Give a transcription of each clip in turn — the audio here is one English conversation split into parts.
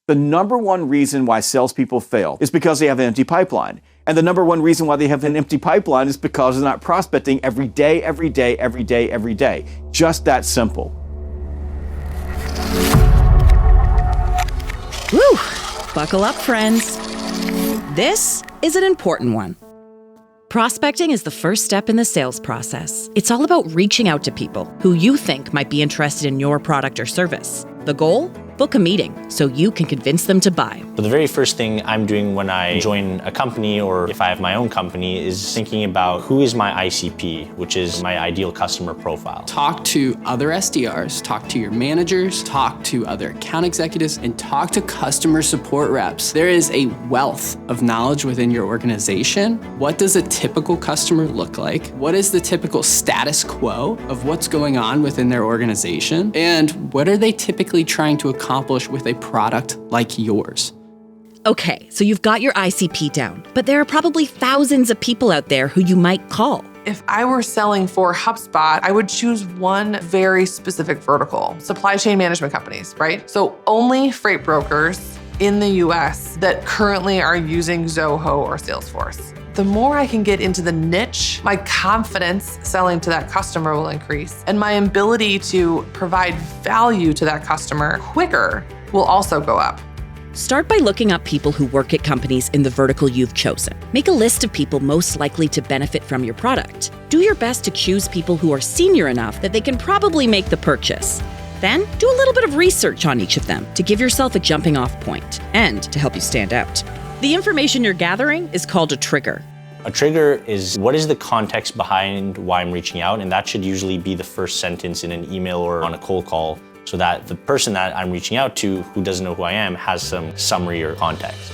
The number one reason why salespeople fail is because they have an empty pipeline. And the number one reason why they have an empty pipeline is because they're not prospecting every day, every day, every day, every day. Just that simple. Woo! Buckle up, friends. This is an important one. Prospecting is the first step in the sales process. It's all about reaching out to people who you think might be interested in your product or service. The goal? Book a meeting so you can convince them to buy. So the very first thing I'm doing when I join a company, or if I have my own company, is thinking about who is my ICP, which is my ideal customer profile. Talk to other SDRs, talk to your managers, talk to other account executives, and talk to customer support reps. There is a wealth of knowledge within your organization. What does a typical customer look like? What is the typical status quo of what's going on within their organization? And what are they typically trying to accomplish with a product like yours? Okay, so you've got your ICP down, but there are probably thousands of people out there who you might call. If I were selling for HubSpot, I would choose one very specific vertical, supply chain management companies, right? So only freight brokers in the US that currently are using Zoho or Salesforce. The more I can get into the niche, my confidence selling to that customer will increase, and my ability to provide value to that customer quicker will also go up. Start by looking up people who work at companies in the vertical you've chosen. Make a list of people most likely to benefit from your product. Do your best to choose people who are senior enough that they can probably make the purchase. Then, do a little bit of research on each of them to give yourself a jumping off point and to help you stand out. The information you're gathering is called a trigger. A trigger is what is the context behind why I'm reaching out, and that should usually be the first sentence in an email or on a cold call, so that the person that I'm reaching out to who doesn't know who I am has some summary or context.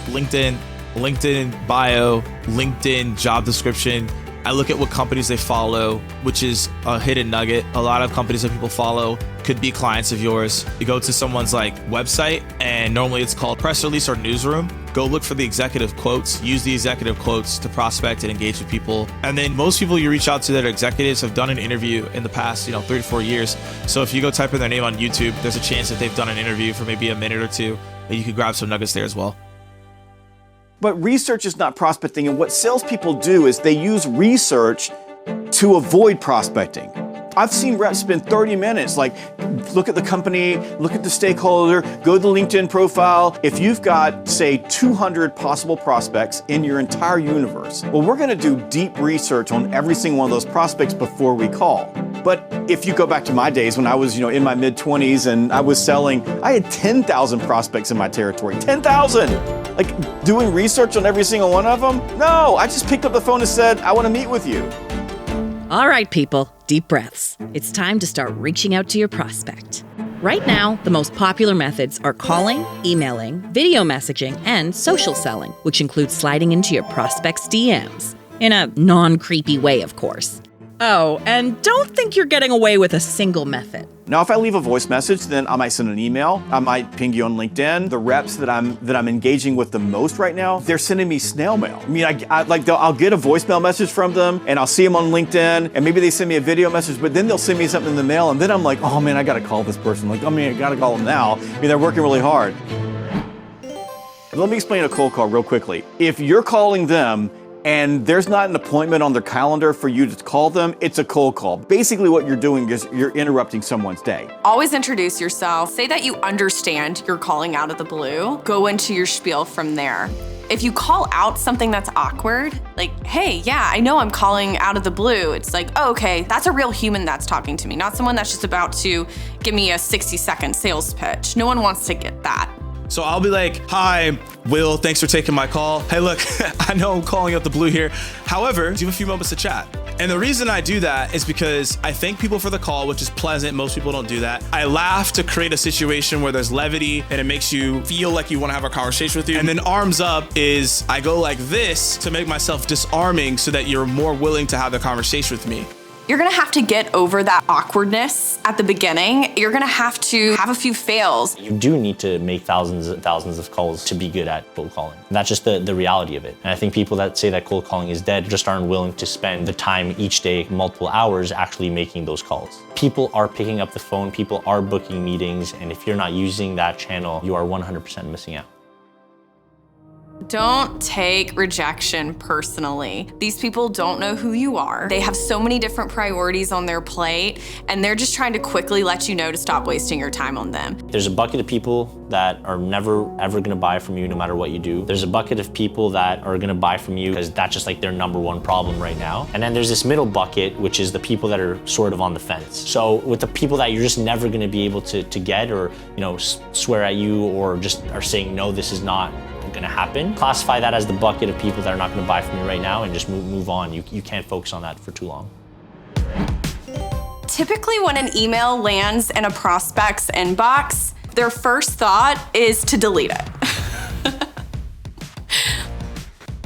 LinkedIn bio, LinkedIn job description. I look at what companies they follow, which is a hidden nugget. A lot of companies that people follow could be clients of yours. You go to someone's website, and normally it's called press release or newsroom. Go look for the executive quotes, use the executive quotes to prospect and engage with people. And then most people you reach out to that are executives have done an interview in the past, 3 to 4 years. So if you go type in their name on YouTube, there's a chance that they've done an interview for maybe a minute or two, and you could grab some nuggets there as well. But research is not prospecting, and what salespeople do is they use research to avoid prospecting. I've seen reps spend 30 minutes, look at the company, look at the stakeholder, go to the LinkedIn profile. If you've got, say, 200 possible prospects in your entire universe, well, we're gonna do deep research on every single one of those prospects before we call. But if you go back to my days when I was, in my mid-20s and I was selling, I had 10,000 prospects in my territory, 10,000! Doing research on every single one of them? No, I just picked up the phone and said, I wanna meet with you. All right, people, deep breaths. It's time to start reaching out to your prospect. Right now, the most popular methods are calling, emailing, video messaging, and social selling, which includes sliding into your prospect's DMs. In a non-creepy way, of course. Oh, and don't think you're getting away with a single method. Now, if I leave a voice message, then I might send an email. I might ping you on LinkedIn. The reps that I'm engaging with the most right now, they're sending me snail mail. I mean, I'll get a voicemail message from them, and I'll see them on LinkedIn, and maybe they send me a video message, but then they'll send me something in the mail, and then I'm like, oh man, I gotta call this person. I gotta call them now. I mean, they're working really hard. Let me explain a cold call real quickly. If you're calling them and there's not an appointment on their calendar for you to call them, it's a cold call. Basically what you're doing is you're interrupting someone's day. Always introduce yourself. Say that you understand you're calling out of the blue. Go into your spiel from there. If you call out something that's awkward, hey, yeah, I know I'm calling out of the blue. It's oh, okay, that's a real human that's talking to me, not someone that's just about to give me a 60-second sales pitch. No one wants to get that. So I'll be hi, Will, thanks for taking my call. Hey, look, I know I'm calling out the blue here. However, do you have a few moments to chat? And the reason I do that is because I thank people for the call, which is pleasant. Most people don't do that. I laugh to create a situation where there's levity and it makes you feel like you want to have a conversation with you. And then arms up is I go like this to make myself disarming so that you're more willing to have the conversation with me. You're gonna have to get over that awkwardness at the beginning. You're gonna have to have a few fails. You do need to make thousands and thousands of calls to be good at cold calling. And that's just the reality of it. And I think people that say that cold calling is dead just aren't willing to spend the time each day, multiple hours, actually making those calls. People are picking up the phone, people are booking meetings, and if you're not using that channel, you are 100% missing out. Don't take rejection personally. These people don't know who you are. They have so many different priorities on their plate, and they're just trying to quickly let you know to stop wasting your time on them. There's a bucket of people that are never ever gonna buy from you no matter what you do. There's a bucket of people that are gonna buy from you because that's just like their number one problem right now. And then there's this middle bucket, which is the people that are sort of on the fence. So with the people that you're just never gonna be able to get, or swear at you, or just are saying, no, this is not gonna happen, classify that as the bucket of people that are not gonna buy from you right now, and just move on. You can't focus on that for too long. Typically when an email lands in a prospect's inbox, their first thought is to delete it.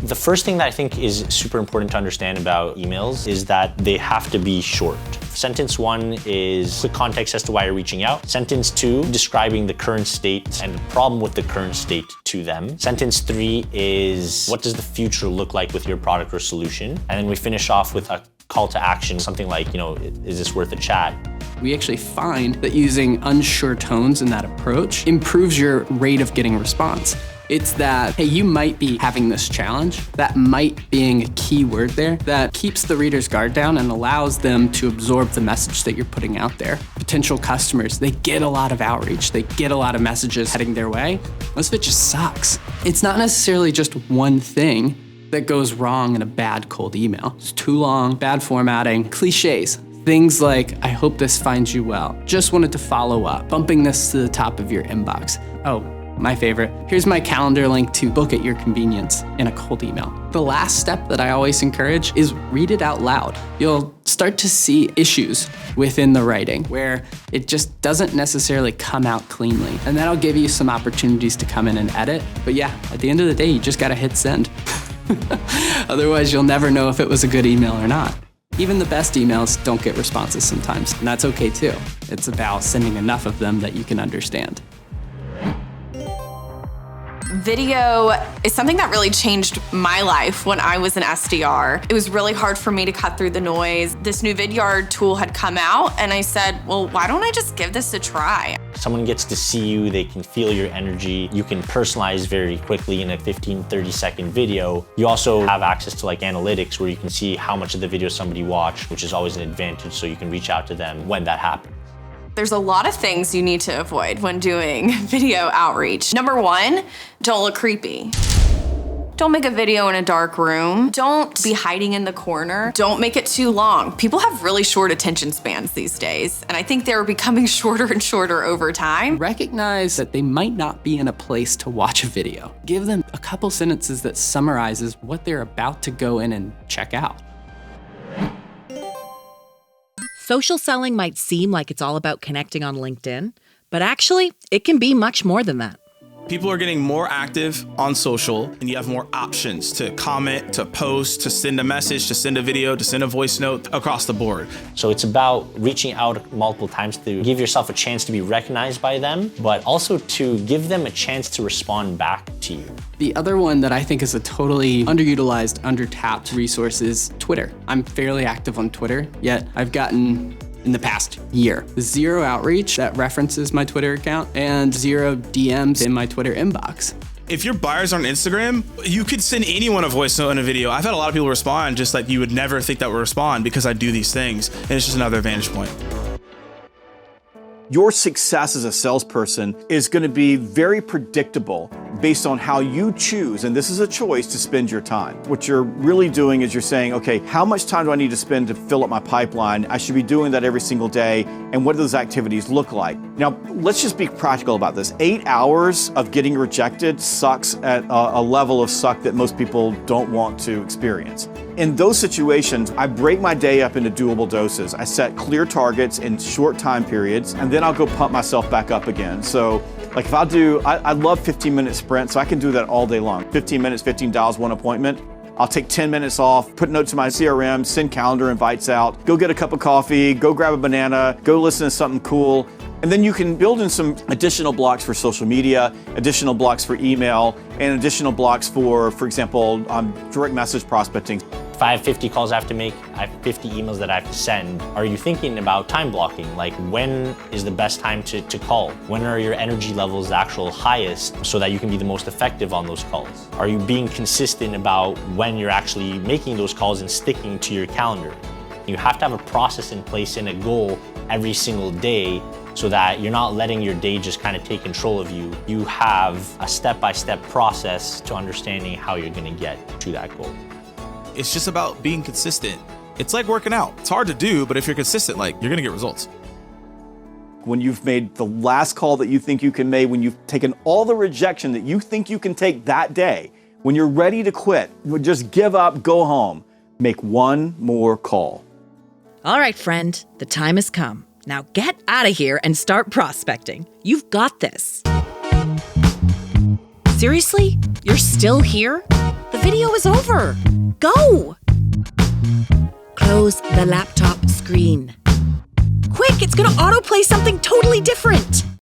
The first thing that I think is super important to understand about emails is that they have to be short. Sentence 1 is quick context as to why you're reaching out. Sentence 2, describing the current state and the problem with the current state to them. Sentence 3 is, what does the future look like with your product or solution? And then we finish off with a call to action, something like, is this worth a chat? We actually find that using unsure tones in that approach improves your rate of getting a response. It's that, hey, you might be having this challenge. That might being a key word there that keeps the reader's guard down and allows them to absorb the message that you're putting out there. Potential customers, they get a lot of outreach. They get a lot of messages heading their way. Most of it just sucks. It's not necessarily just one thing that goes wrong in a bad cold email. It's too long, bad formatting, cliches. Things like, I hope this finds you well. Just wanted to follow up, bumping this to the top of your inbox. Oh, my favorite, here's my calendar link to book at your convenience in a cold email. The last step that I always encourage is read it out loud. You'll start to see issues within the writing where it just doesn't necessarily come out cleanly. And that'll give you some opportunities to come in and edit. But yeah, at the end of the day, you just gotta hit send. Otherwise, you'll never know if it was a good email or not. Even the best emails don't get responses sometimes, and that's okay too. It's about sending enough of them that you can understand. Video is something that really changed my life when I was an SDR. It was really hard for me to cut through the noise. This new Vidyard tool had come out, and I said, well, why don't I just give this a try? Someone gets to see you, they can feel your energy. You can personalize very quickly in a 15, 30-second video. You also have access to analytics where you can see how much of the video somebody watched, which is always an advantage, so you can reach out to them when that happens. There's a lot of things you need to avoid when doing video outreach. Number 1, don't look creepy. Don't make a video in a dark room. Don't be hiding in the corner. Don't make it too long. People have really short attention spans these days, and I think they're becoming shorter and shorter over time. Recognize that they might not be in a place to watch a video. Give them a couple sentences that summarizes what they're about to go in and check out. Social selling might seem like it's all about connecting on LinkedIn, but actually, it can be much more than that. People are getting more active on social, and you have more options to comment, to post, to send a message, to send a video, to send a voice note across the board. So it's about reaching out multiple times to give yourself a chance to be recognized by them, but also to give them a chance to respond back to you. The other one that I think is a totally underutilized, undertapped resource is Twitter. I'm fairly active on Twitter, yet I've gotten, in the past year, 0 outreach that references my Twitter account and 0 DMs in my Twitter inbox. If your buyers are on Instagram, you could send anyone a voice note and a video. I've had a lot of people respond just like you would never think that would respond because I do these things, and it's just another vantage point. Your success as a salesperson is going to be very predictable based on how you choose, and this is a choice, to spend your time. What you're really doing is you're saying, okay, how much time do I need to spend to fill up my pipeline? I should be doing that every single day, and what do those activities look like? Now, let's just be practical about this. 8 hours of getting rejected sucks at a level of suck that most people don't want to experience. In those situations, I break my day up into doable doses. I set clear targets in short time periods, and then I'll go pump myself back up again. So like if I love 15-minute sprints, so I can do that all day long. 15 minutes, $15, one appointment. I'll take 10 minutes off, put notes in my CRM, send calendar invites out, go get a cup of coffee, go grab a banana, go listen to something cool. And then you can build in some additional blocks for social media, additional blocks for email, and additional blocks for example, direct message prospecting. If I have 50 calls I have to make, I have 50 emails that I have to send. Are you thinking about time blocking? Like, when is the best time to call? When are your energy levels the actual highest so that you can be the most effective on those calls? Are you being consistent about when you're actually making those calls and sticking to your calendar? You have to have a process in place and a goal every single day so that you're not letting your day just kind of take control of you. You have a step-by-step process to understanding how you're gonna get to that goal. It's just about being consistent. It's like working out. It's hard to do, but if you're consistent, like, you're gonna get results. When you've made the last call that you think you can make, when you've taken all the rejection that you think you can take that day, when you're ready to quit, just give up, go home, make one more call. All right, friend, the time has come. Now get out of here and start prospecting. You've got this. Seriously? You're still here? The video is over. Go! Close the laptop screen. Quick, it's gonna autoplay something totally different.